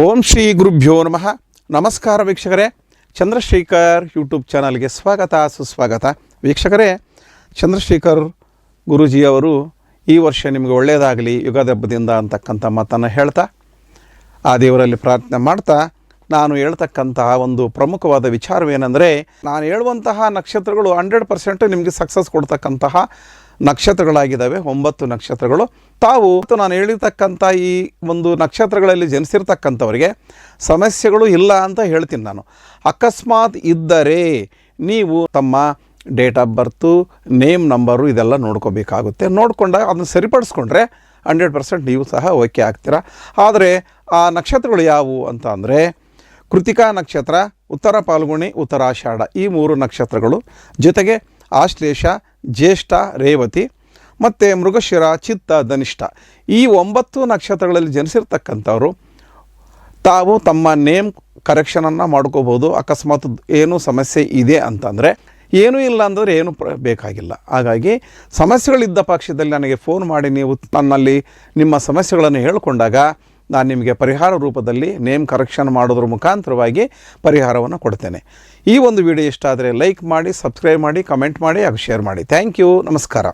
ಓಂ ಶ್ರೀ ಗುರುಭ್ಯೋ ನಮಃ. ನಮಸ್ಕಾರ ವೀಕ್ಷಕರೇ, ಚಂದ್ರಶೇಖರ್ ಯೂಟ್ಯೂಬ್ ಚಾನಲ್ಗೆ ಸ್ವಾಗತ ಸುಸ್ವಾಗತ. ವೀಕ್ಷಕರೇ, ಚಂದ್ರಶೇಖರ್ ಗುರೂಜಿಯವರು ಈ ವರ್ಷ ನಿಮಗೆ ಒಳ್ಳೆಯದಾಗಲಿ ಯುಗಾದಿ ಹಬ್ಬದಿಂದ ಅಂತಕ್ಕಂಥ ಮಾತನ್ನು ಹೇಳ್ತಾ ಆ ದೇವರಲ್ಲಿ ಪ್ರಾರ್ಥನೆ ಮಾಡ್ತಾ ನಾನು ಹೇಳ್ತಕ್ಕಂತಹ ಒಂದು ಪ್ರಮುಖವಾದ ವಿಚಾರವೇನೆಂದರೆ, ನಾನು ಹೇಳುವಂತಹ ನಕ್ಷತ್ರಗಳು 100% ನಿಮಗೆ ಸಕ್ಸಸ್ ಕೊಡ್ತಕ್ಕಂತಹ ನಕ್ಷತ್ರಗಳಾಗಿದ್ದಾವೆ. 9 ನಕ್ಷತ್ರಗಳು. ತಾವು ನಾನು ಹೇಳಿರ್ತಕ್ಕಂಥ ಈ ಒಂದು ನಕ್ಷತ್ರಗಳಲ್ಲಿ ಜನಿಸಿರ್ತಕ್ಕಂಥವರಿಗೆ ಸಮಸ್ಯೆಗಳು ಇಲ್ಲ ಅಂತ ಹೇಳ್ತೀನಿ ನಾನು. ಅಕಸ್ಮಾತ್ ಇದ್ದರೆ ನೀವು ತಮ್ಮ date of birth, name number ಇದೆಲ್ಲ ನೋಡ್ಕೋಬೇಕಾಗುತ್ತೆ. ನೋಡಿಕೊಂಡಾಗ ಅದನ್ನು ಸರಿಪಡಿಸ್ಕೊಂಡ್ರೆ 100% ನೀವು ಸಹ ಓಕೆ ಆಗ್ತೀರಾ. ಆದರೆ ಆ ನಕ್ಷತ್ರಗಳು ಯಾವುವು ಅಂತ ಅಂದರೆ, ಕೃತಿಕಾ ನಕ್ಷತ್ರ, ಉತ್ತರ ಫಾಲ್ಗುಣಿ, ಉತ್ತರಾಷಾಢ ಈ 3 ನಕ್ಷತ್ರಗಳು, ಜೊತೆಗೆ ಆಶ್ಲೇಷ, ಜ್ಯೇಷ್ಠ, ರೇವತಿ ಮತ್ತು ಮೃಗಶಿರ, ಚಿತ್ತ, ಧನಿಷ್ಠ ಈ 9 ನಕ್ಷತ್ರಗಳಲ್ಲಿ ಜನಿಸಿರ್ತಕ್ಕಂಥವರು ತಾವು ತಮ್ಮ ನೇಮ್ ಕರೆಕ್ಷನನ್ನು ಮಾಡ್ಕೋಬೋದು. ಅಕಸ್ಮಾತ್ ಏನೂ ಸಮಸ್ಯೆ ಇದೆ ಅಂತಂದರೆ, ಏನೂ ಇಲ್ಲ ಅಂದರೆ ಏನೂ ಬೇಕಾಗಿಲ್ಲ. ಹಾಗಾಗಿ ಸಮಸ್ಯೆಗಳಿದ್ದ ಪಕ್ಷದಲ್ಲಿ ನನಗೆ ಫೋನ್ ಮಾಡಿ ನೀವು ನನ್ನಲ್ಲಿ ನಿಮ್ಮ ಸಮಸ್ಯೆಗಳನ್ನು ಹೇಳಿಕೊಂಡಾಗ ನಾನು ನಿಮಗೆ ಪರಿಹಾರ ರೂಪದಲ್ಲಿ ನೇಮ್ ಕರೆಕ್ಷನ್ ಮಾಡೋದ್ರ ಮುಖಾಂತರವಾಗಿ ಪರಿಹಾರವನ್ನು ಕೊಡ್ತೇನೆ. ಈ ಒಂದು ವಿಡಿಯೋ ಇಷ್ಟ ಆದರೆ ಲೈಕ್ ಮಾಡಿ, ಸಬ್ಸ್ಕ್ರೈಬ್ ಮಾಡಿ, ಕಮೆಂಟ್ ಮಾಡಿ ಹಾಗೂ ಶೇರ್ ಮಾಡಿ. Thank you. ನಮಸ್ಕಾರ.